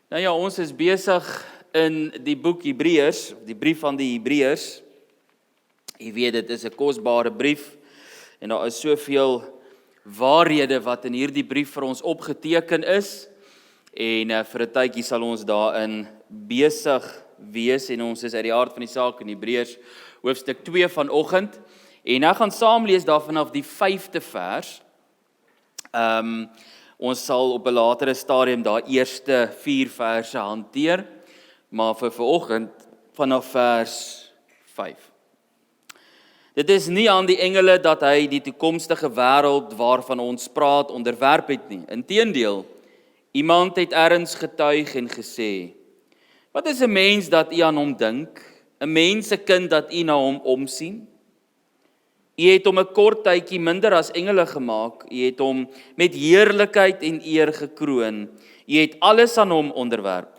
Nou ja, ons is besig in die boek Hebreërs, die brief van die Hebreërs. Jy weet, dit is 'n kosbare brief en daar is soveel waarhede wat in hierdie brief vir ons opgeteken is. En vir 'n tydjie sal ons daarin besig wees en ons is uit die aard van die saak in Hebreërs hoofstuk 2 vanoggend. En ek gaan saam lees daar vanaf die 5de vers. Ons sal op 'n latere stadium daar eerste 4 verse hanteer, maar vir vanoggend vanaf vers 5. Dit is nie aan die engele dat hy die toekomstige wêreld waarvan ons praat onderwerp het nie. Inteendeel, iemand het ergens getuig en gesê: "Wat is 'n mens dat u aan hom dink? 'n mensekind dat u na hom omsien? U het hom 'n kort tydjie minder as engele gemaak. U het hom met heerlikheid en eer gekroon. U het alles aan hom onderwerp.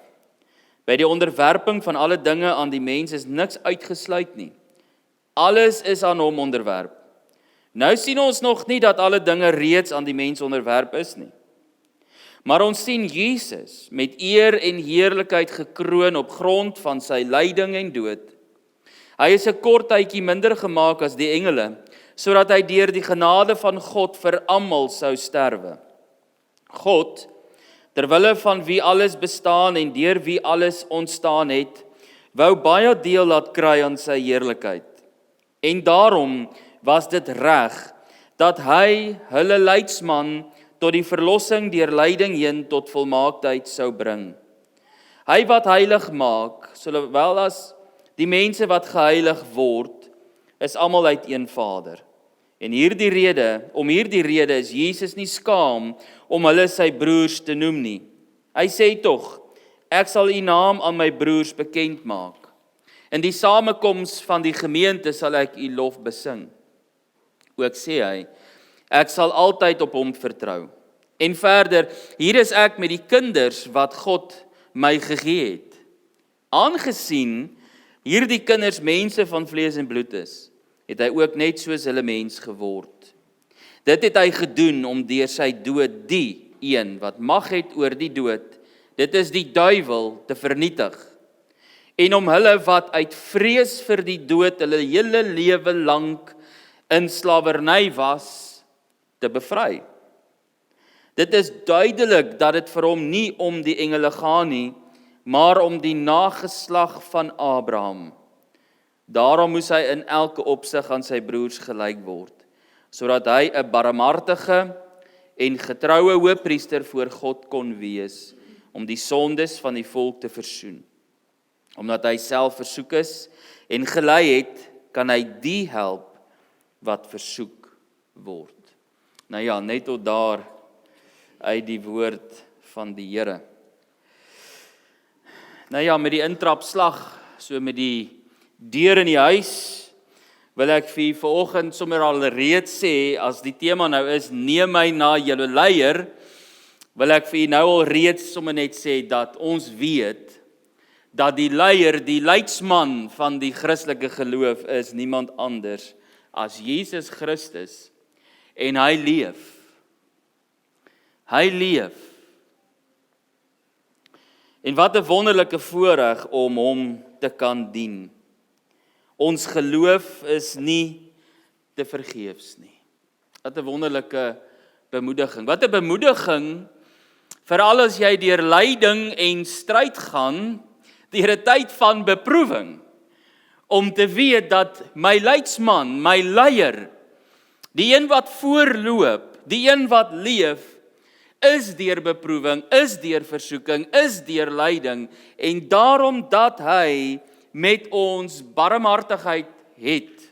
By die onderwerping van alle dinge aan die mens is niks uitgesluit nie. Alles is aan hom onderwerp. Nou sien ons nog nie dat alle dinge reeds aan die mens onderwerp is nie. Maar ons sien Jesus met eer en heerlikheid gekroon op grond van sy lyding en dood. Hy is 'n kort tydjie minder gemaak as die engele, sodat hy deur die genade van God vir almal sou sterwe. God, terwille van wie alles bestaan en deur wie alles ontstaan het, wou baie deel laat kry aan sy heerlikheid. En daarom was dit reg dat hy hulle leidsman tot die verlossing deur lyding heen tot volmaaktheid sou bring. Hy wat heilig maak, sowel as die mense wat geheilig word, is almal uit een Vader. En om hierdie rede is Jesus nie skaam om hulle sy broers te noem nie. Hy sê tog: "Ek sal u naam aan my broers bekend maak. In die samekoms van die gemeente sal ek u lof besing." Ook sê hy: "Ek sal altyd op hom vertrou." En verder: "Hier is ek met die kinders wat God my gegee het." Aangesien hierdie kinders mense van vlees en bloed is, het hy ook net soos hulle mens geword. Dit het hy gedoen om deur sy dood die een wat mag het oor die dood, dit is die duiwel, te vernietig. En om hulle wat uit vrees vir die dood hulle hele lewe lank in slawerny was, te bevry. Dit is duidelik dat dit vir hom nie om die engele gaan nie, maar om die nageslag van Abraham. Daarom moes hy in elke opsig aan sy broers gelyk word, sodat hy 'n barmhartige en getroue hoëpriester voor God kon wees, om die sondes van die volk te versoen. Omdat hy self versoek is en gelei het, kan hy die help wat versoek word. Nou ja, net tot daar uit die woord van die Here. Nou ja, met die intrapslag, so met die deur in die huis, wil ek vir vanoggend sommer al reeds sê, as die tema nou is, neem my na julle leier, wil ek vir nou al reeds sommer net sê, dat ons weet, dat die leier, die leidsman van die Christelike geloof is niemand anders as Jesus Christus, en hy leef. Hy leef. En wat 'n wonderlike voorreg om hom te kan dien. Ons geloof is nie te vergeefs nie. Wat 'n wonderlike bemoediging. Wat 'n bemoediging, veral as jy deur lyding en stryd gaan, deur 'n tyd van beproewing, om te weet dat my leidsman, my leier, die een wat voorloop, die een wat leef, is deur beproewing, is deur versoeking, is deur lyding, en daarom dat hy met ons barmhartigheid het,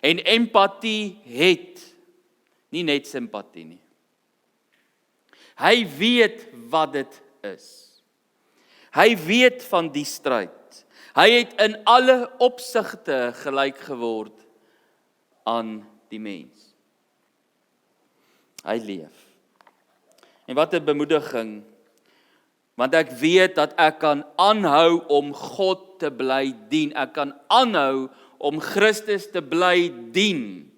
en empatie het, nie net simpatie nie. Hy weet wat dit is. Hy weet van die stryd. Hy het in alle opsigte gelyk geword aan die mens. Hy leef. En wat 'n bemoediging, want ek weet dat ek kan aanhou om God te bly dien. Ek kan aanhou om Christus te bly dien.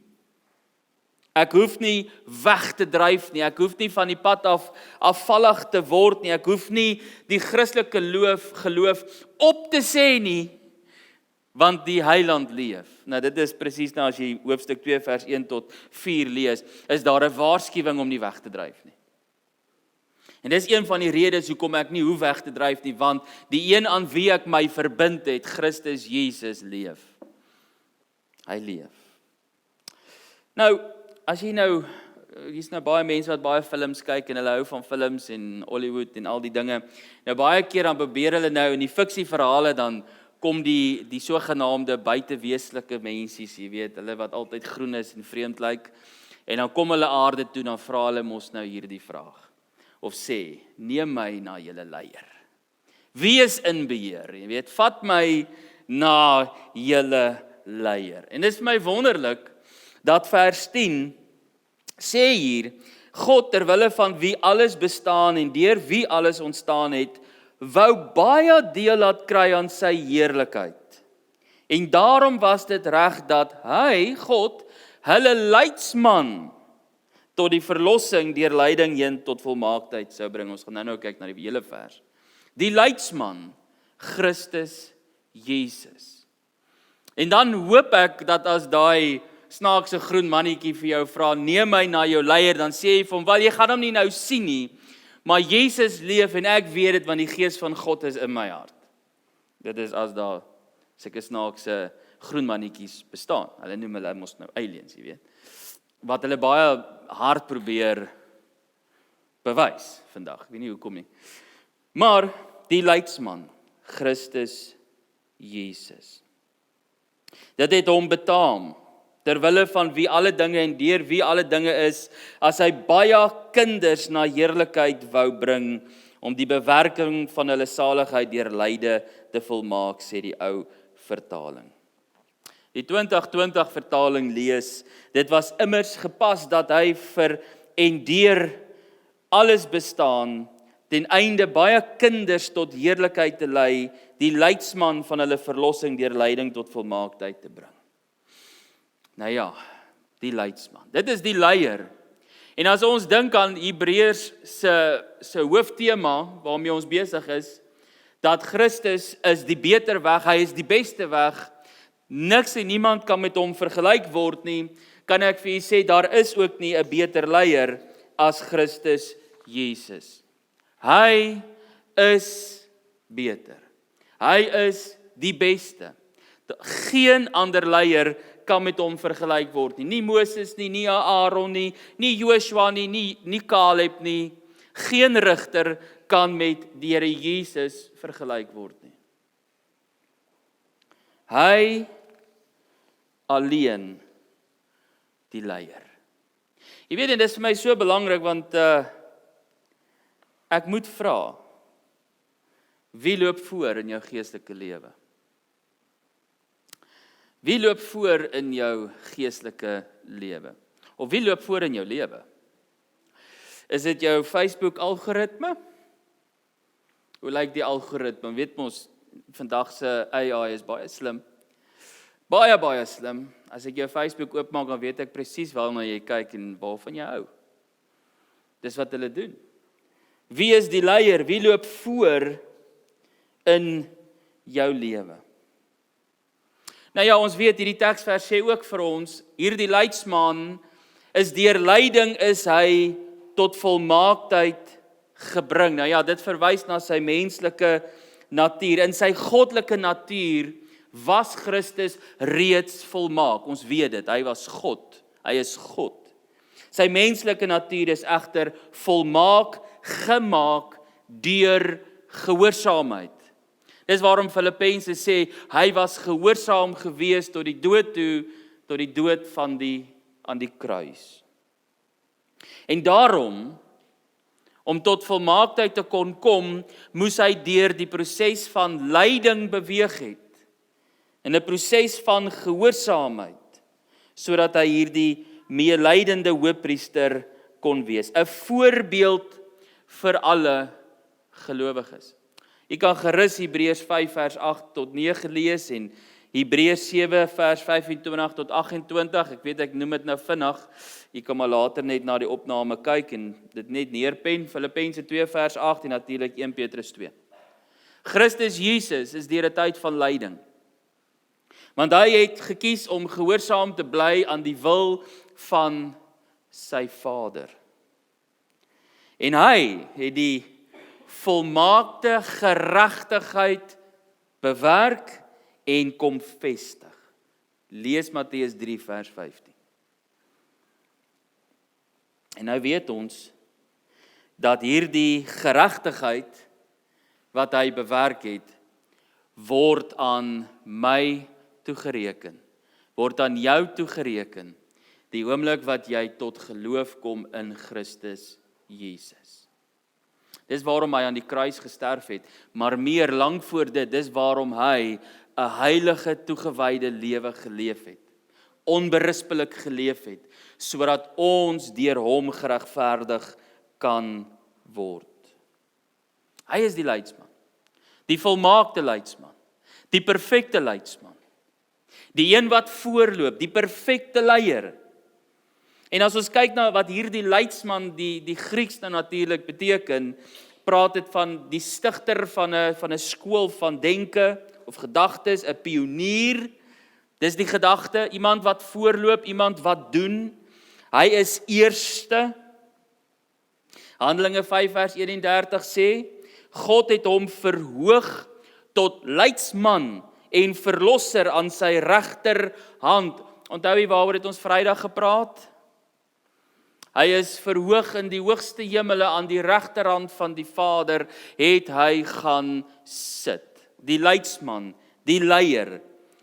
Ek hoef nie weg te dryf nie, ek hoef nie van die pad afvallig te word nie, ek hoef nie die Christelike geloof op te sê nie, want die Heiland leef. Nou dit is presies nou as jy hoofstuk 2 vers 1 tot 4 lees, is daar 'n waarskuwing om nie weg te dryf nie. En dis een van die redes hoekom ek nie hoef weg te dryf nie, want die een aan wie ek my verbind het, Christus Jesus leef. Hy leef. Nou, as jy nou, hier's nou baie mense wat baie films kyk en hulle hou van films en Hollywood en al die dinge. Nou baie keer dan probeer hulle nou in die fiksieverhale dan kom die sogenaamde buiteweeslike mensies, jy weet, hulle wat altyd groen is en vreemd lyk, en dan kom hulle aarde toe, dan vra hulle mos nou hierdie vraag, of sê, neem my na julle leier. Wie is in beheer? Jy weet, vat my na julle leier. En dit is vir my wonderlik, dat vers 10 sê hier, God terwille van wie alles bestaan en deur wie alles ontstaan het, wou baie deel laat kry aan sy heerlikheid. En daarom was dit reg dat hy, God, hulle leidsman tot die verlossing deur lyding heen tot volmaaktheid sou bring. Ons gaan nou kyk na die hele vers. Die leidsman, Christus Jesus. En dan hoop ek dat as daai snaakse groen mannetjie vir jou vra, neem my na jou leier, dan sê jy vir hom, wel jy gaan hom nie nou sien nie, maar Jesus leef en ek weet dit want die gees van God is in my hart. Dit is as daar sulke snaakse groen mannetjies bestaan. Hulle noem hulle mos nou aliens, jy weet. Wat hulle baie hard probeer bewys vandag. Ek weet nie hoekom nie. Maar die leidsman, Christus Jesus. Dit het hom betaam, terwille van wie alle dinge en deur wie alle dinge is, as hy baie kinders na heerlikheid wou bring, om die bewerking van hulle saligheid deur lyde te volmaak, sê die ou vertaling. Die 2020 vertaling lees, dit was immers gepas dat hy vir en deur alles bestaan, ten einde baie kinders tot heerlikheid te lei, die leidsman van hulle verlossing deur lyding tot volmaaktheid te bring. Nou ja, die leidsman. Dit is die leier. En as ons dink aan Hebreërs se hooftema waarmee ons besig is, dat Christus is die beter weg, hy is die beste weg, niks en niemand kan met hom vergelyk word nie, kan ek vir julle sê, daar is ook nie 'n beter leier as Christus Jesus. Hy is beter. Hy is die beste. Geen ander leier kan met hom vergelyk word nie. Nie Moses nie, nie Aaron nie, nie Joshua nie, nie Caleb nie. Geen rigter kan met die Here Jesus vergelyk word nie. Hy alleen die leier. Jy weet, en dit is vir my so belangrik, want ek moet vra, wie loop voor in jou geestelike lewe? Wie loop voor in jou geestelike lewe? Of wie loop voor in jou lewe? Is dit jou Facebook algoritme? Hoe lyk die algoritme? Weet mos, vandag se AI is baie slim. Baie slim. As ek jou Facebook oopmaak, dan weet ek presies waarna jy kyk en waarvan jy hou. Dis wat hulle doen. Wie is die leier? Wie loop voor in jou lewe? Nou ja, ons weet, hierdie teksvers sê ook vir ons, hierdie leidsman is deur lyding is hy tot volmaaktheid gebring. Nou ja, dit verwys na sy menslike natuur. In sy goddelike natuur was Christus reeds volmaak. Ons weet dit, hy was God. Hy is God. Sy menslike natuur is egter volmaak gemaak deur gehoorsaamheid. Dis waarom Filippense sê, hy was gehoorsaam gewees tot die dood toe, tot die dood van aan die kruis. En daarom, om tot volmaaktheid te kon kom, moes hy deur die proses van lyding beweeg het, in 'n proses van gehoorsaamheid, sodat hy hierdie meelydende hoëpriester kon wees, 'n voorbeeld vir alle gelowiges. Jy kan gerus Hebreërs 5 vers 8 tot 9 lees en Hebreërs 7 vers 25 tot 28, ek weet ek noem dit nou vinnig, jy kan maar later net na die opname kyk en dit net neerpen, Filippense 2 vers 8 en natuurlik 1 Petrus 2. Christus Jesus is deur 'n tyd van lyding, want hy het gekies om gehoorsaam te bly aan die wil van sy Vader. En hy het die volmaakte geregtigheid bewerk en kom vestig. Lees Matteus 3 vers 15. En nou weet ons dat hierdie geregtigheid wat hy bewerk het, word aan my toegereken, word aan jou toegereken, die oomblik wat jy tot geloof kom in Christus Jesus. Dis waarom hy aan die kruis gesterf het, maar meer lank voor dit, dis waarom hy 'n heilige toegewyde lewe geleef het, onberispelik geleef het, sodat ons deur hom geregverdig kan word. Hy is die leidsman, die volmaakte leidsman, die perfekte leidsman, die een wat voorloop, die perfekte leier. En as ons kyk na wat hierdie leidsman, die Grieks nou natuurlik beteken, praat dit van die stigter van 'n skool van denke of gedagtes, 'n pionier. Dis die gedagte, iemand wat voorloop, iemand wat doen. Hy is eerste. Handelinge 5 vers 31 sê, God het hom verhoog tot leidsman en verlosser aan sy regterhand. Onthou jy waaroor het ons Vrydag gepraat? Hy is verhoog in die hoogste hemele aan die regterhand van die Vader, het hy gaan sit. Die leidsman, die leier,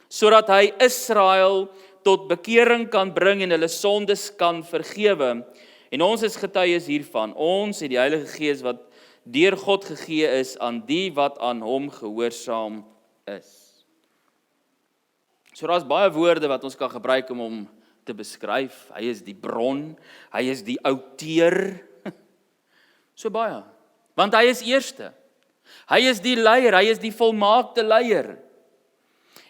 sodat hy Israel tot bekering kan bring en hulle sondes kan vergewe. En ons is getuies hiervan. Ons het die Heilige Gees wat deur God gegee is aan die wat aan hom gehoorsaam is. So daar's baie woorde wat ons kan gebruik om hom te beskryf. Hy is die bron, hy is die outeur. So baie. Want hy is eerste. Hy is die leier, hy is die volmaakte leier.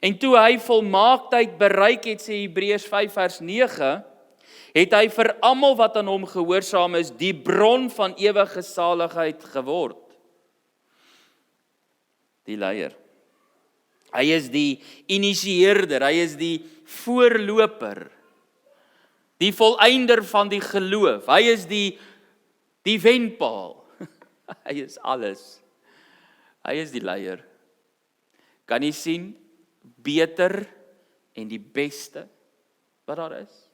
En toe hy volmaaktheid bereik het, sê Hebreërs 5 vers 9, het hy vir almal wat aan hom gehoorsaam is, die bron van ewige saligheid geword. Die leier. Hy is die initieerder, hy is die voorloper, die volëinder van die geloof. Hy is die wenpaal. Hy is alles. Hy is die leier. Kan jy sien, beter en die beste wat daar is?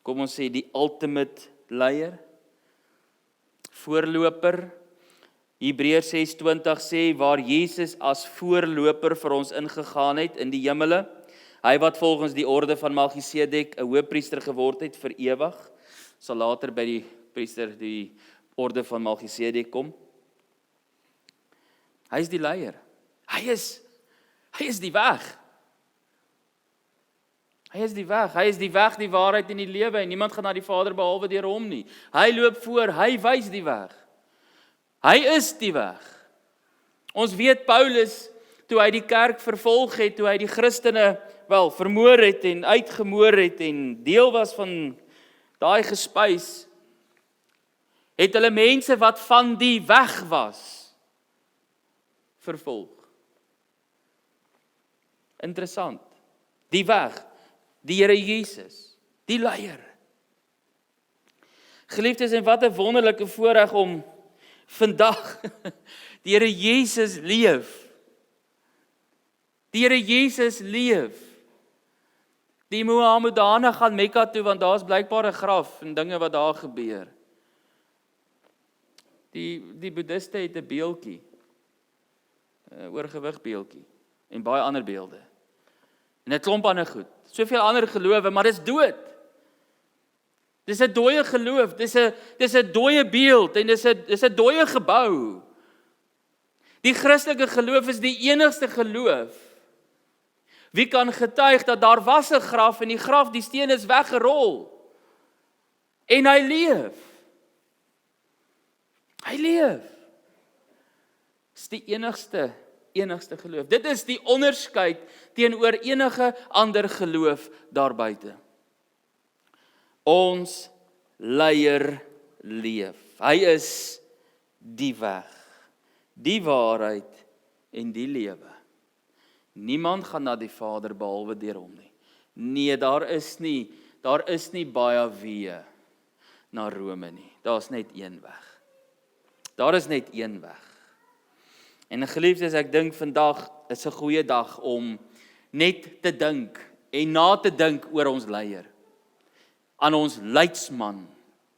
Kom ons sê die ultimate leier, voorloper. Hebreërs 6:20 sê, waar Jesus as voorloper vir ons ingegaan het in die hemele, hy wat volgens die orde van Melchisedek 'n hoëpriester geword het vir ewig, sal later by die priester die orde van Melchisedek kom. Hy is die leier. Hy is die weg. Hy is die weg. Hy is die weg, die waarheid en die lewe en niemand gaan na die Vader behalwe deur hom nie. Hy loop voor, hy wys die weg. Hy is die weg. Ons weet Paulus, toe hy die kerk vervolg het, toe hy die Christene vermoor het en uitgemoor het en deel was van daai gespuis, het hulle mense wat van die weg was, vervolg. Interessant. Die weg, die Here Jesus, die leier. Geliefdes, en wat 'n wonderlike voorreg om vandag die Here Jesus leef. Die Here Jesus leef. Die Mohammedane gaan Mekka toe, want daar's blykbaar 'n graf en dinge wat daar gebeur. Die boeddhiste het 'n beeldjie, 'n oorgewig beeldjie, en baie ander beelde. En 'n klomp ander goed. Soveel ander gelowe, maar dis dood. Dis 'n dooie geloof, dis 'n dooie beeld en dis 'n dooie gebou. Die Christelike geloof is die enigste geloof. Wie kan getuig dat daar was 'n graf en die graf, die steen is weggerol. En hy leef. Hy leef. Dis die enigste enigste geloof. Dit is die onderskeid teenoor enige ander geloof daarbuiten. Ons leier leef. Hy is die weg, die waarheid en die lewe. Niemand gaan na die Vader behalwe deur hom nie. Nee, daar is nie baie weë na Rome nie. Daar's net een weg. Daar is net een weg. En geliefdes, ek dink vandag is 'n goeie dag om net te dink en na te dink oor ons leier. Aan ons leidsman,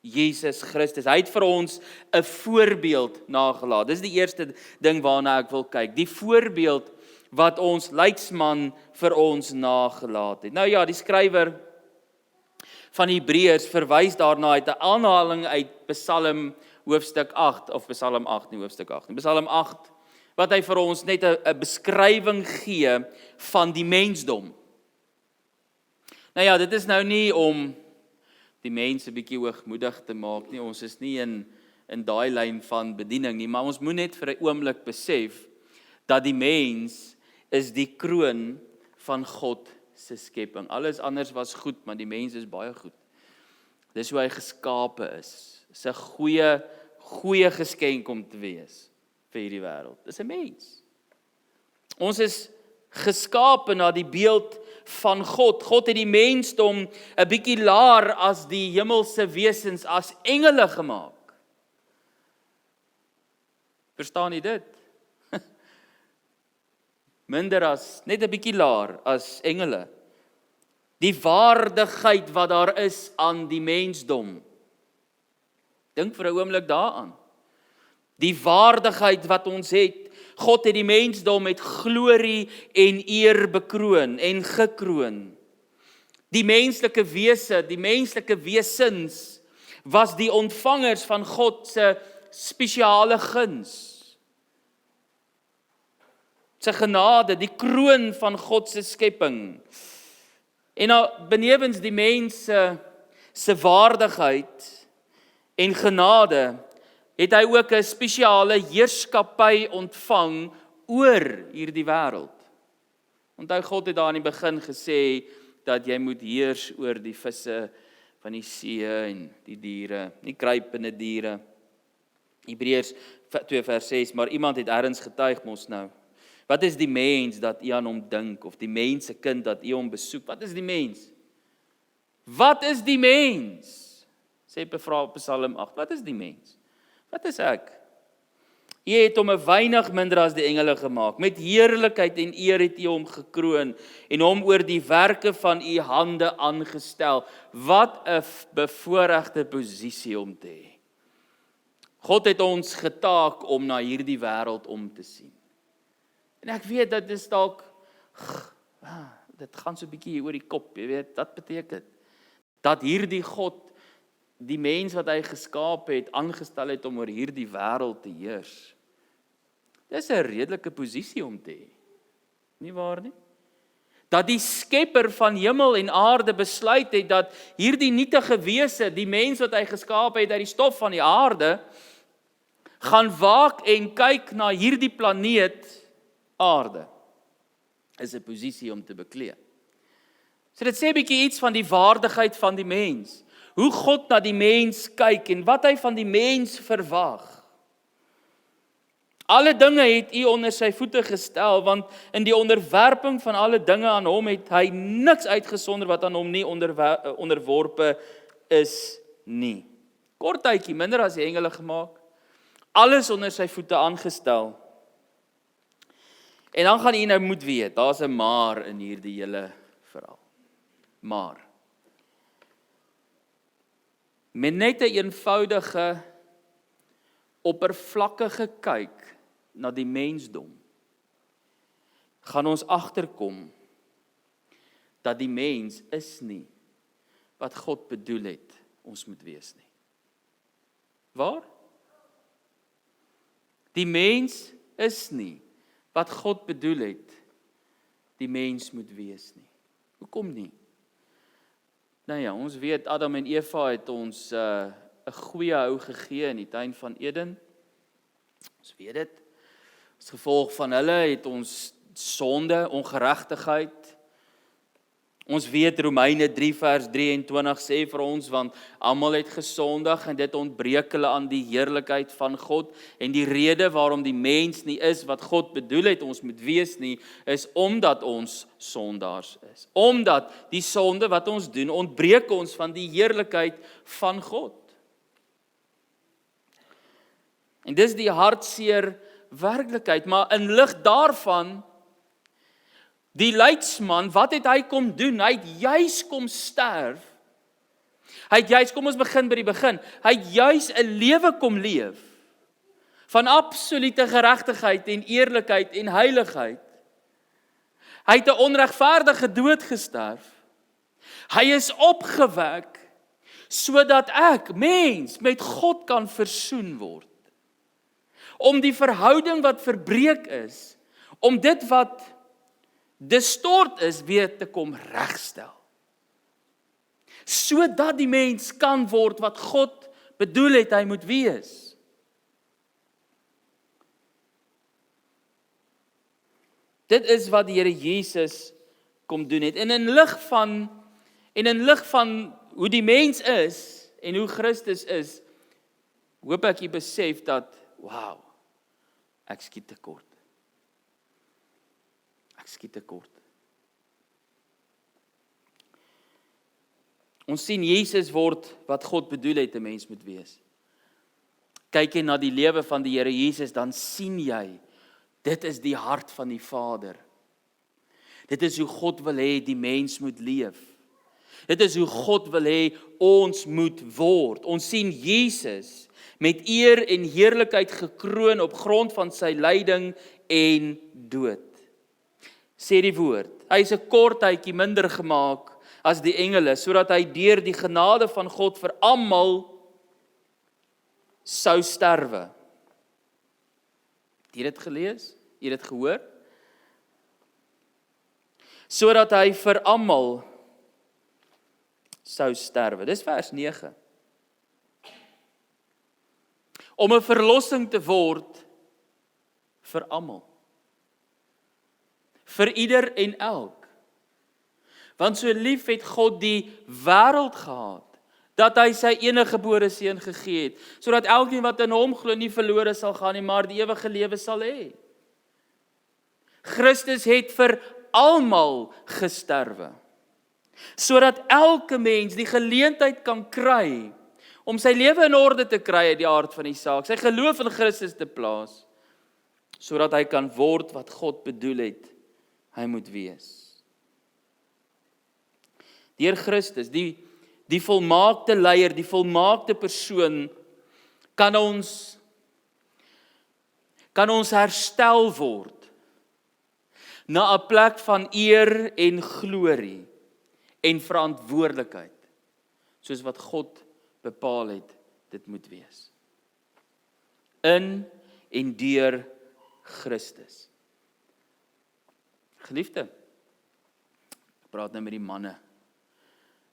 Jesus Christus. Hy het vir ons 'n voorbeeld nagelaat. Dis die eerste ding waarna ek wil kyk. Die voorbeeld wat ons leidsman vir ons nagelaat het. Nou ja, die skrywer van Hebreërs verwys daarna uit 'n aanhaling uit Psalm hoofstuk 8 of Psalm 8 nie hoofstuk 8 nie. Psalm 8 wat hy vir ons net 'n beskrywing gee van die mensdom. Nou ja, dit is nou nie om die mense bietjie hoogmoedig te maak nie. Ons is nie in daai lyn van bediening nie, maar ons moet net vir 'n oomblik besef dat die mens is die kroon van God se skepping. Alles anders was goed, maar die mens is baie goed. Dis hoe hy geskape is. Dis 'n goeie geskenk om te wees vir hierdie wêreld. Dis 'n mens. Ons is geskape na die beeld van God. God het die mensdom 'n bietjie laer as die hemelse wesens, as engele gemaak. Verstaan jy dit? Minder as, net 'n bietjie laer as engele. Die waardigheid wat daar is aan die mensdom. Dink vir 'n oomblik daaraan. Die waardigheid wat ons het. God het die mensdom met glorie en eer bekroon en gekroon. Die menslike wese, die menslike wesens was die ontvangers van God se spesiale guns. Sy genade, die kroon van God se skepping. En nou benewens die mense se waardigheid en genade, het hy ook 'n spesiale heerskappy ontvang oor hierdie wêreld. Onthou, God het daar in die begin gesê dat jy moet heers oor die visse van die see en die diere, die kruipende diere. Hebreërs 2 vers 6, maar iemand het ergens getuig mos nou. Wat is die mens dat u aan hom dink, of die mens se kind dat u hom besoek? Wat is die mens? Wat is die mens? Sê Psalm 8, wat is die mens? Wat is ek? U het hom 'n weinig minder as die engele gemaak. Met heerlikheid en eer het u hom gekroon en hom oor die werke van u hande aangestel. Wat 'n bevoorregte posisie om te hê. God het ons getaak om na hierdie wêreld om te sien. En ek weet dat dis dalk dit gaan so 'n bietjie oor die kop, jy weet, wat beteken dat hierdie God die mens wat hy geskaap het, aangestel het om oor hierdie wêreld te heers. Dis 'n redelike posisie om te hê. Nie waar nie? Dat die skepper van hemel en aarde besluit het dat hierdie nietige wese, die mens wat hy geskaap het uit die stof van die aarde, gaan waak en kyk na hierdie planeet aarde, is 'n posisie om te beklee. So dit sê 'n bietjie iets van die waardigheid van die mens. Hoe God na die mens kyk en wat hy van die mens verwag. Alle dinge het u onder sy voete gestel, want in die onderwerping van alle dinge aan hom het hy niks uitgesonder wat aan hom nie onderworpe is nie. Kort tydjie, minder as die engele gemaak. Alles onder sy voete aangestel. En dan gaan u nou moet weet, daar's 'n maar in hierdie hele verhaal. Maar met net 'n eenvoudige, oppervlakkige kyk na die mensdom, gaan ons agterkom dat die mens is nie wat God bedoel het ons moet wees nie. Waar? Die mens is nie wat God bedoel het die mens moet wees nie. Hoekom nie? Nou ja, ons weet Adam en Eva het ons 'n goeie hou gegee in die tuin van Eden. Ons weet dit. As gevolg van hulle het ons sonde, ongeregtigheid. Ons weet Romeine 3 vers 23 sê vir ons, want almal het gesondig en dit ontbreek hulle aan die heerlikheid van God. En die rede waarom die mens nie is wat God bedoel het ons moet wees nie, is omdat ons sondaars is. Omdat die sonde wat ons doen, ontbreek ons van die heerlikheid van God. En dis die hartseer werklikheid, maar in lig daarvan, die leidsman, wat het hy kom doen? Hy het juis kom sterf. Hy het juis, kom ons begin by die begin, hy het juis 'n lewe kom leef, van absolute geregtigheid en eerlikheid en heiligheid. Hy het 'n onregverdige dood gesterf. Hy is opgewek, sodat ek, mens, met God kan versoen word. Om die verhouding wat verbreek is, om dit wat distort is, weer te kom regstel. Sodat die mens kan word wat God bedoel het hy moet wees. Dit is wat die Here Jesus kom doen het. En in lig van hoe die mens is en hoe Christus is, hoop ek jy besef dat, wow, ek skiet tekort. Ek skiet tekort. Ons sien Jesus word wat God bedoel het 'n mens moet wees. Kyk jy na die lewe van die Here Jesus, dan sien jy, dit is die hart van die Vader. Dit is hoe God wil hê die mens moet leef. Dit is hoe God wil hê ons moet word. Ons sien Jesus met eer en heerlikheid gekroon op grond van sy lyding en dood. Sê die woord, hy is 'n kort tydjie minder gemaak as die engele, sodat hy deur die genade van God vir almal sou sterwe. Het jy dit gelees? Jy het dit gehoor? Sodat hy vir almal sou sterwe. Dis vers 9. Om 'n verlossing te word vir almal. Vir ieder en elk. Want so lief het God die wêreld gehad, dat hy sy eniggebore seun gegee het, sodat elkeen wat in hom glo nie verlore sal gaan nie, maar die ewige lewe sal hê. Christus het vir almal gesterwe, sodat elke mens die geleentheid kan kry om sy lewe in orde te kry uit die aard van die saak, sy geloof in Christus te plaas, sodat hy kan word wat God bedoel het hy moet wees. Deur Christus, die volmaakte leier, die volmaakte persoon, kan ons herstel word na 'n plek van eer en glorie en verantwoordelikheid, soos wat God bepaal het, dit moet wees. In en deur Christus. Geliefde, ek praat nou met die manne.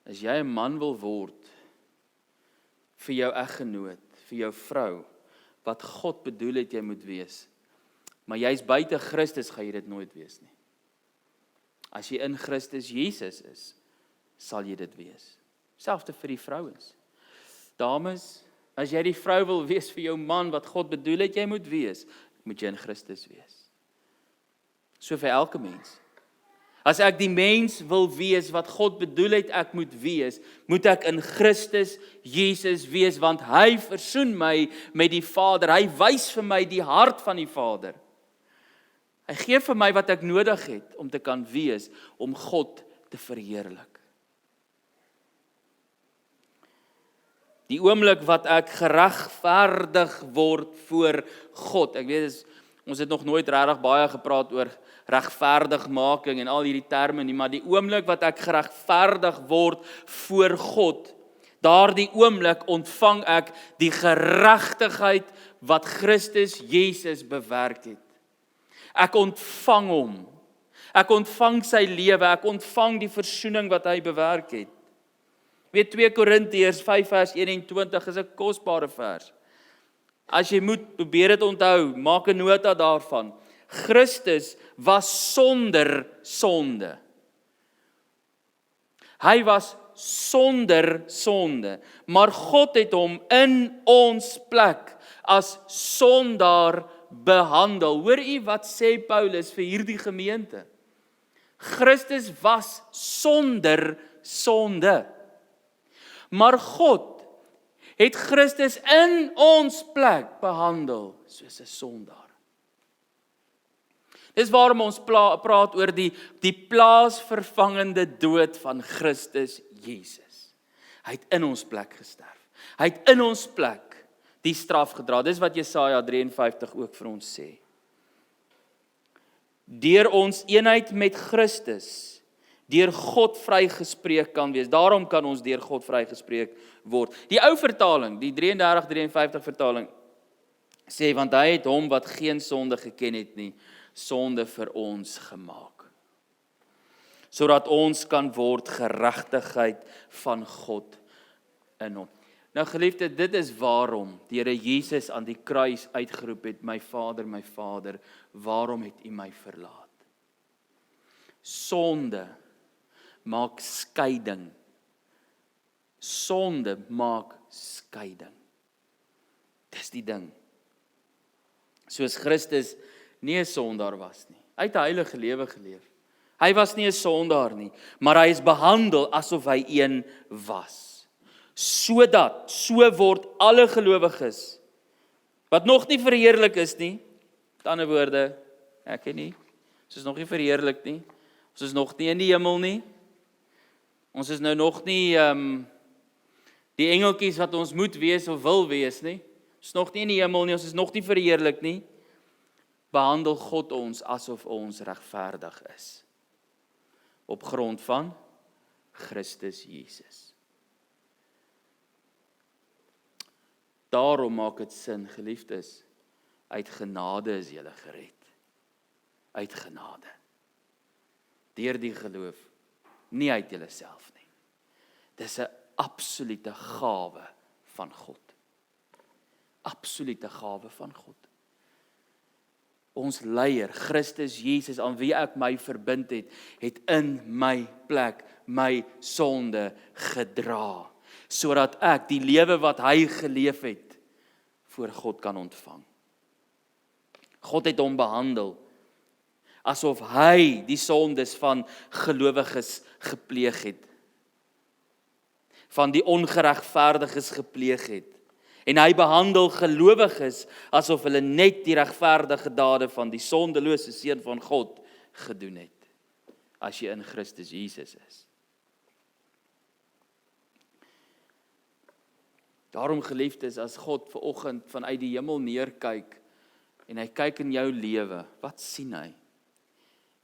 As jy 'n man wil word vir jou eggenoot, vir jou vrou, wat God bedoel het jy moet wees, maar jy's buite Christus, gaan jy dit nooit wees nie. As jy in Christus Jesus is, sal jy dit wees. Selfs vir die vrouens. Dames, as jy die vrou wil wees vir jou man, wat God bedoel het jy moet wees, moet jy in Christus wees. So vir elke mens. As ek die mens wil wees wat God bedoel het ek moet wees, moet ek in Christus Jesus wees, want hy versoen my met die Vader. Hy wys vir my die hart van die Vader. Hy gee vir my wat ek nodig het om te kan wees, om God te verheerlik. Die oomblik wat ek geregverdig word voor God. Ek weet, ons het nog nooit regtig baie gepraat oor regverdigmaking en al hierdie terme nie, maar die oomblik wat ek geregverdig word voor God, daardie oomblik ontvang ek die geregtigheid wat Christus Jesus bewerk het. Ek ontvang hom. Ek ontvang sy lewe, ek ontvang die versoening wat hy bewerk het. Weet 2 Korintiërs 5 vers 21 is 'n kosbare vers. As jy moet, probeer dit onthou, maak 'n nota daarvan. Christus was sonder sonde. Hy was sonder sonde, maar God het hom in ons plek as sondaar behandel. Hoor u wat sê Paulus vir hierdie gemeente? Christus was sonder sonde. Maar God het Christus in ons plek behandel soos 'n sondaar. Dis waarom ons praat oor die plaasvervangende dood van Christus Jesus. Hy het in ons plek gesterf. Hy het in ons plek die straf gedra. Dis wat Jesaja 53 ook vir ons sê. Deur ons eenheid met Christus, deur God vrygespreek kan wees. Daarom kan ons deur God vrygespreek word. Die ou vertaling, die 33-53 vertaling, sê, want hy het hom wat geen sonde geken het nie, sonde vir ons gemaak. Sodat ons kan word geregtigheid van God in hom. Nou geliefde, dit is waarom die Here Jesus aan die kruis uitgeroep het, my Vader, waarom het U my verlaat? Sonde maak skeiding. Sonde maak skeiding. Dis die ding. Soos Christus nie 'n sondaar was nie. Hy het 'n heilige lewe geleef. Hy was nie 'n sondaar nie, maar hy is behandel asof hy een was. So word alle gelowiges, wat nog nie verheerlik is nie, met ander woorde, ek en nie, ons is nog nie verheerlik nie, ons is nog nie in die hemel nie, ons is nou nog nie die engeltjies wat ons moet wees of wil wees nie, ons is nog nie in die hemel nie, ons is nog nie verheerlik nie, behandel God ons asof ons regverdig is, op grond van Christus Jesus. Daarom maak dit sin, geliefdes, uit genade is julle gered. Uit genade. Deur die geloof, nie uit julleself nie. Dis 'n absolute gawe van God. Absolute gawe van God. Ons leier, Christus Jesus, aan wie ek my verbind het in my plek my sonde gedra, sodat ek die lewe wat hy geleef het, voor God kan ontvang. God het hom behandel, asof hy die sondes van gelowiges gepleeg het, van die ongeregverdiges gepleeg het, en hy behandel gelowiges, asof hulle net die regverdige dade van die sondelose seun van God gedoen het, as jy in Christus Jesus is. Daarom geliefdes, as God vanoggend vanuit die hemel neerkyk, en hy kyk in jou lewe, wat sien hy?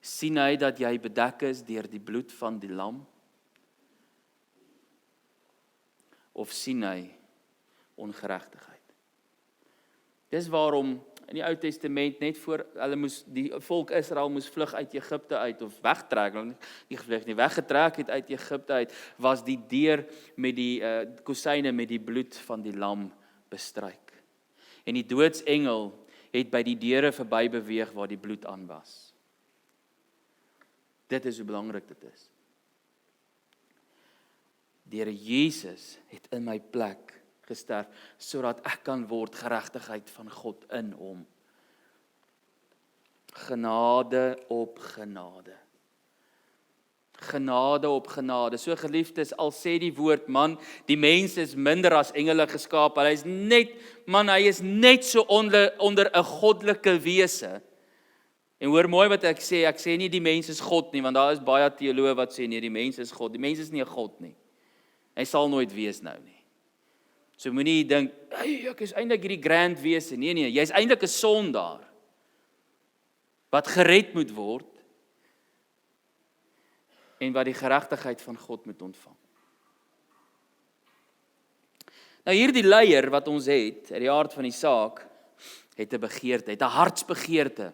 Sien hy dat jy bedek is deur die bloed van die lam? Of sien hy ongeregtigheid? Dis waarom in die Ou Testament net voor die volk Israel moes vlug uit Egipte uit of wegtrek, nie gevlug nie, weggetrek het uit Egipte uit, was die deur met die kosyne met die bloed van die lam bestryk. En die doodsengel het by die deure verby beweeg waar die bloed aan was. Dit is hoe belangrik dit is. Die Here Jesus het in my plek gesterf, sodat ek kan word geregtigheid van God in hom. Genade op genade. Genade op genade. So geliefdes, al sê die woord, man, die mens is minder as engele geskaap. Hy is net so onder 'n goddelike wese. En hoor mooi wat ek sê nie die mens is God nie, want daar is baie teoloë wat sê nee, die mens is God. Die mens is nie 'n God nie. Hy sal nooit wees nou nie. So moenie dink, ek is eintlik hierdie grand wese. Nee, jy is eintlik 'n sondaar wat gered moet word en wat die geregtigheid van God moet ontvang. Nou hierdie leier wat ons het, uit die aard van die saak, het 'n begeerte, het 'n hartsbegeerte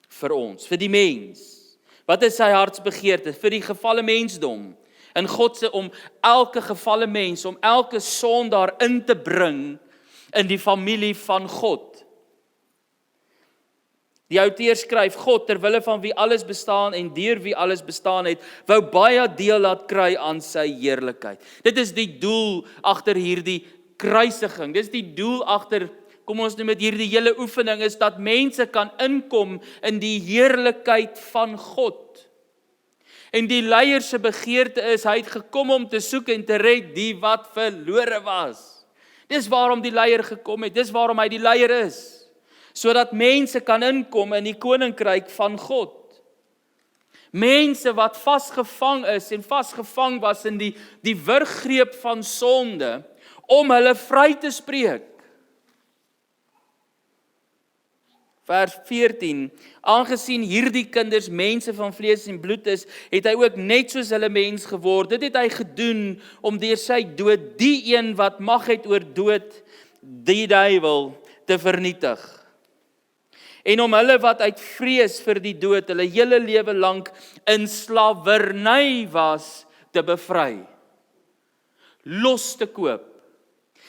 vir ons, vir die mens. Wat is sy hartsbegeerte? Vir die gefalle mensdom. In God se om elke gefalle mens, om elke sondaar in te bring in die familie van God. Die outeur skryf, God, ter wille van wie alles bestaan en deur wie alles bestaan het, wou baie deel laat kry aan sy heerlikheid. Dit is die doel agter hierdie kruisiging. Dit is die doel agter, kom ons noem dit hierdie hele oefening, is dat mense kan inkom in die heerlikheid van God. En die leier se begeerte is, hy het gekom om te soek en te red die wat verlore was. Dis waarom die leier gekom het, dis waarom hy die leier is. Sodat mense kan inkom in die koninkryk van God. Mense wat vasgevang is en vasgevang was in die wurggreep van sonde, om hulle vry te spreek. Vers 14, aangesien hierdie kinders mense van vlees en bloed is, het hy ook net soos hulle mens geword. Dit het hy gedoen om deur sy dood die een wat mag het oor dood, die duiwel, te vernietig. En om hulle wat uit vrees vir die dood, hulle hele lewe lank in slawerny was, te bevry. Los te koop.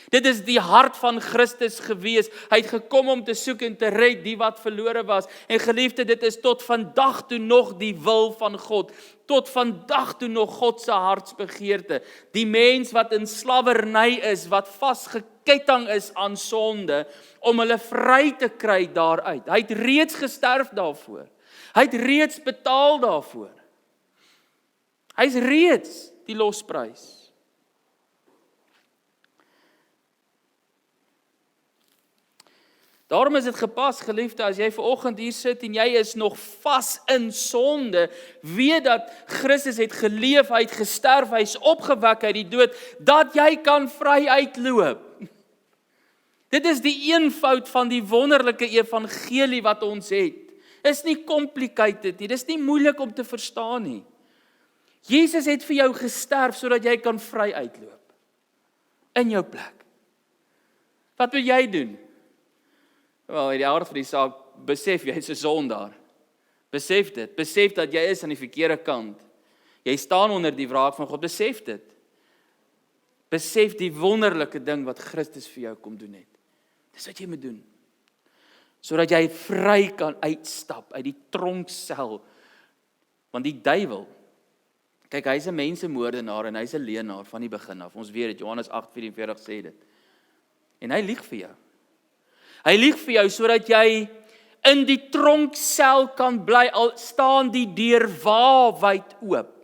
Dit is die hart van Christus gewees. Hy het gekom om te soek en te red die wat verlore was. En geliefde, dit is tot vandag toe nog die wil van God. Tot vandag toe nog God se hartsbegeerte. Die mens wat in slawerny is, wat vasgeketting is aan sonde, om hulle vry te kry daaruit. Hy het reeds gesterf daarvoor. Hy het reeds betaal daarvoor. Hy is reeds die losprys. Daarom is dit gepas, geliefde, as jy vanoggend hier sit en jy is nog vas in sonde, weet dat Christus het geleef, hy het gesterf, hy is opgewek uit die dood, dat jy kan vry uitloop. Dit is die eenvoud van die wonderlike evangelie wat ons het. Is nie complicated nie, dis nie moeilik om te verstaan nie. Jesus het vir jou gesterf, sodat jy kan vry uitloop. In jou plek. Wat moet jy doen? Wel, in die aard van die saak, besef jy is 'n sondaar. Besef dit, besef dat jy is aan die verkeerde kant. Jy staan onder die wraak van God, besef dit. Besef die wonderlike ding wat Christus vir jou kom doen het. Dis wat jy moet doen. Sodat jy vry kan uitstap uit die tronksel. Want die duiwel, kyk, hy is 'n mensemoordenaar en hy is 'n leienaar van die begin af. Ons weet dit, Johannes 8:44 sê dit. En hy lieg vir jou. Hy lieg vir jou sodat jy in die tronksel kan bly, al staan die deur waawyd oop.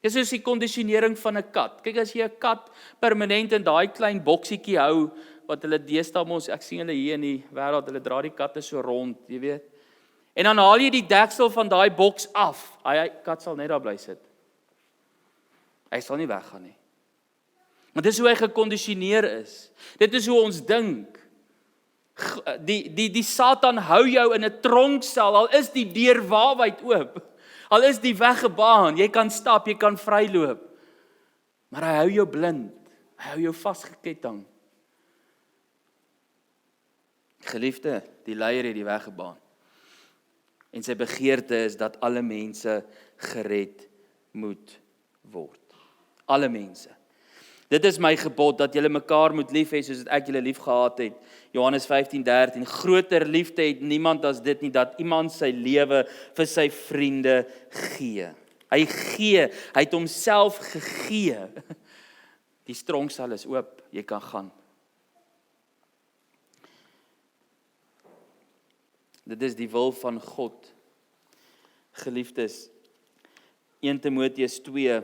Dis soos die kondisionering van 'n kat. Kyk, as jy 'n kat permanent in daai klein boksietjie hou, wat hulle deesdae mos, ek sien hulle hier in die wêreld, hulle dra die katte so rond, jy weet. En dan haal jy die deksel van daai boks af. Hy kat sal net daar bly sit. Hy sal nie weggaan nie. Maar dis hoe hy gekondisioneer is. Dit is hoe ons dink. Die Satan hou jou in 'n tronksel, al is die deur waawyd oop, al is die weg gebaan, jy kan stap, jy kan vryloop, maar hy hou jou blind, hy hou jou vasgeketting. Geliefde, die leier het die weg gebaan, en sy begeerte is dat alle mense gered moet word. Alle mense. Dit is my gebod, dat julle mekaar moet lief hê, soos ek julle lief gehad het. Johannes 15:13, groter liefde het niemand as dit nie, dat iemand sy lewe vir sy vriende gee. Hy gee, hy het homself gegee. Die tronksel is oop, jy kan gaan. Dit is die wil van God. Geliefdes, 1 Timoteus 2,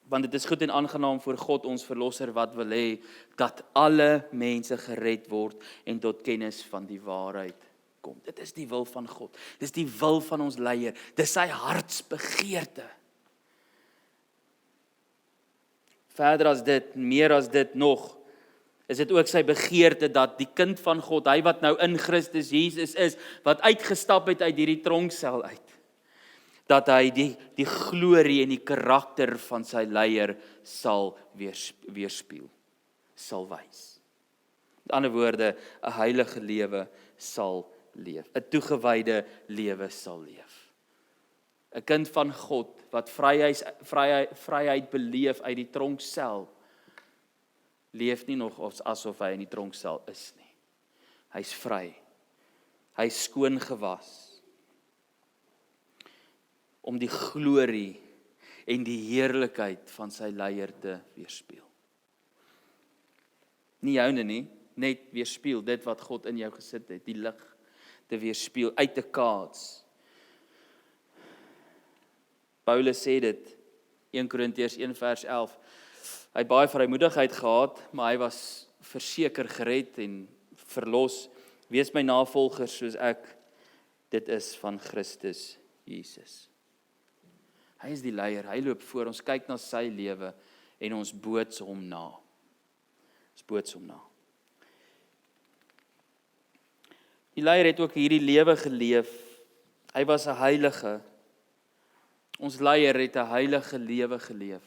want dit is goed en aangenaam voor God ons verlosser wat wil hê dat alle mense gered word en tot kennis van die waarheid kom. Dit is die wil van God. Dit is die wil van ons leier. Dit is sy hartsbegeerte. Verder as dit, meer as dit nog, is dit ook sy begeerte dat die kind van God, hy wat nou in Christus Jesus is, wat uitgestap het uit hierdie tronksel uit, dat hy die glorie en die karakter van sy leier sal weerspieël, sal wys. Met ander woorde, 'n heilige lewe sal leef, 'n toegewyde lewe sal leef. 'n kind van God wat vryheid beleef uit die tronksel, leef nie nog asof hy in die tronksel is nie. Hy's vry. Hy's skoon gewas om die glorie en die heerlikheid van sy leier te weerspieël. Nie joune nie, net weerspieël dit wat God in jou gesit het, die lig te weerspieël, uit te kaats. Paulus sê dit, 1 Korintiërs 1 vers 11, hy het baie vrymoedigheid gehad, maar hy was verseker gered en verlos. Wees my navolgers soos ek dit is van Christus Jesus. Hy is die leier, hy loop voor, ons kyk na sy lewe en ons boots hom na. Ons boots hom na. Die leier het ook hierdie lewe geleef. Hy was 'n heilige. Ons leier het 'n heilige lewe geleef.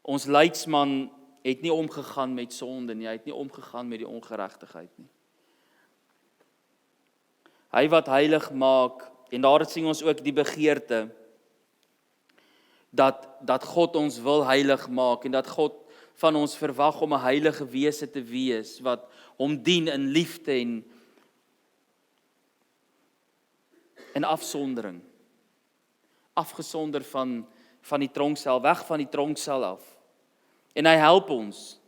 Ons leidsman het nie omgegaan met sonde nie, hy het nie omgegaan met die ongeregtigheid nie. Hy wat heilig maak, en daar sien ons ook die begeerte, dat God ons wil heilig maak, en dat God van ons verwag om 'n heilige wese te wees, wat hom dien in liefde en in afsondering. Afgesonder van die tronksel, weg van die tronksel af. En hy help ons.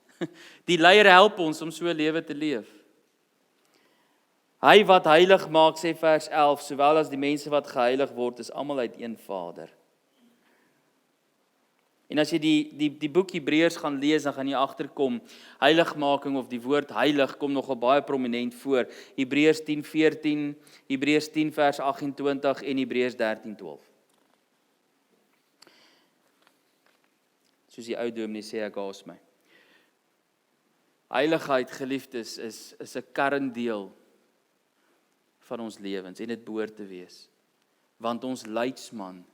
Die leier help ons om so 'n lewe te leef. Hy wat heilig maak, sê vers 11, sowel as die mense wat geheilig word, is almal uit een Vader. En as jy die boek Hebreërs gaan lees, dan gaan jy agterkom, heiligmaking of die woord heilig kom nogal baie prominent voor. Hebreërs 10:14, Hebreërs 10 vers 28 en Hebreërs 13:12. Soos die ou dominee sê, ek haas my. Heiligheid, geliefdes, is 'n kerndeel van ons lewens en dit behoort te wees. Want ons leidsman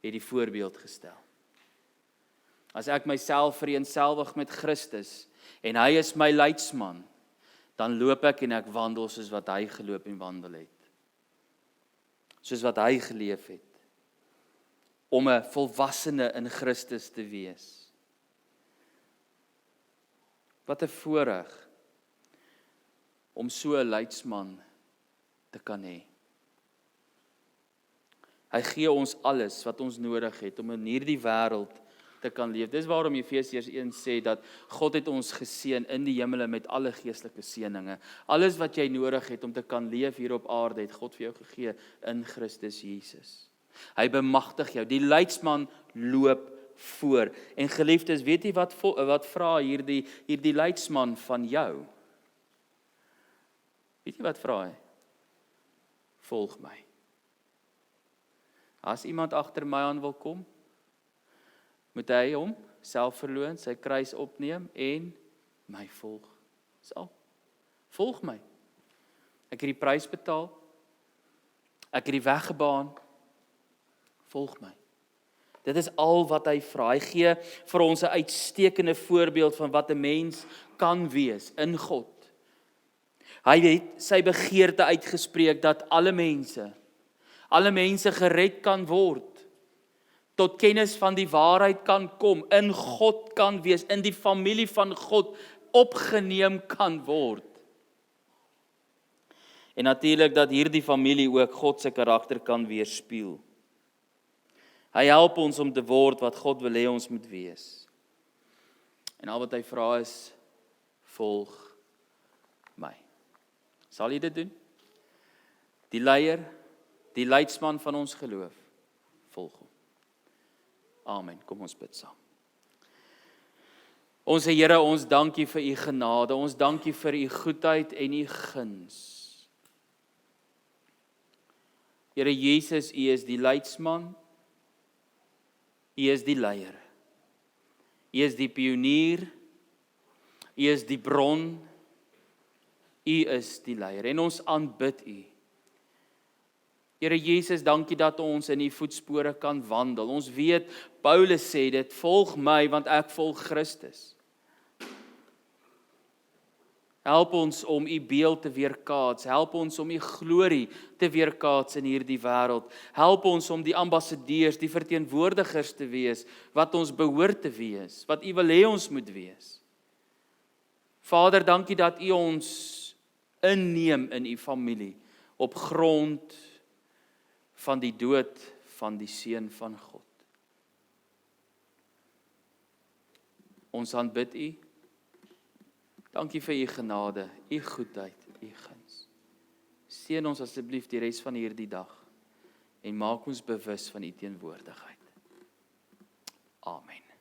het die voorbeeld gestel. As ek myself vereenselwig met Christus en hy is my leidsman, dan loop ek en ek wandel soos wat hy geloop en wandel het. Soos wat hy geleef het. Om 'n volwassene in Christus te wees. Wat 'n voorreg om so 'n leidsman te kan hê. Hy gee ons alles wat ons nodig het om in hierdie wêreld te kan leef. Dis waarom Efesiërs 1 sê dat God het ons geseën in die hemele met alle geestelike seëninge. Alles wat jy nodig het om te kan leef hier op aarde, het God vir jou gegee in Christus Jesus. Hy bemagtig jou. Die leidsman loop voor. En geliefdes, weet jy wat vra hierdie leidsman van jou? Weet jy wat vra hy? Volg my. As iemand agter my aan wil kom, moet hy hom self verloon, sy kruis opneem en my volg. Dis al. Volg my. Ek het die prys betaal. Ek het die weg gebaan. Volg my. Dit is al wat hy vra. Hy gee vir ons 'n uitstekende voorbeeld van wat 'n mens kan wees in God. Hy het sy begeerte uitgespreek dat alle mense gered kan word, tot kennis van die waarheid kan kom, in God kan wees, in die familie van God opgeneem kan word. En natuurlik dat hierdie familie ook God se karakter kan weerspieël. Hy help ons om te word wat God wil hê ons moet wees. En al wat hy vra is, volg my. Sal jy dit doen? Die leier, die leidsman van ons geloof, volg hom. Amen. Kom ons bid saam. Ons Here, ons dankie vir u genade, ons dankie vir u goedheid en u guns. Here Jesus, u is die leidsman, u is die leier, u is die pionier, u is die bron, u is die leier en ons aanbid u. Here Jesus, dankie dat ons in u voetspore kan wandel. Ons weet, Paulus sê dit, volg my want ek volg Christus. Help ons om u beeld te weerkaats, help ons om u glorie te weerkaats in hierdie wêreld. Help ons om die ambassadeurs, die verteenwoordigers te wees, wat ons behoort te wees, wat u wil hê ons moet wees. Vader, dankie dat U ons inneem in U familie op grond van die dood van die Seun van God. Ons aanbid U. Dankie vir U genade, U goedheid, U guns. Seën ons asseblief die res van hierdie dag en maak ons bewus van U teenwoordigheid. Amen.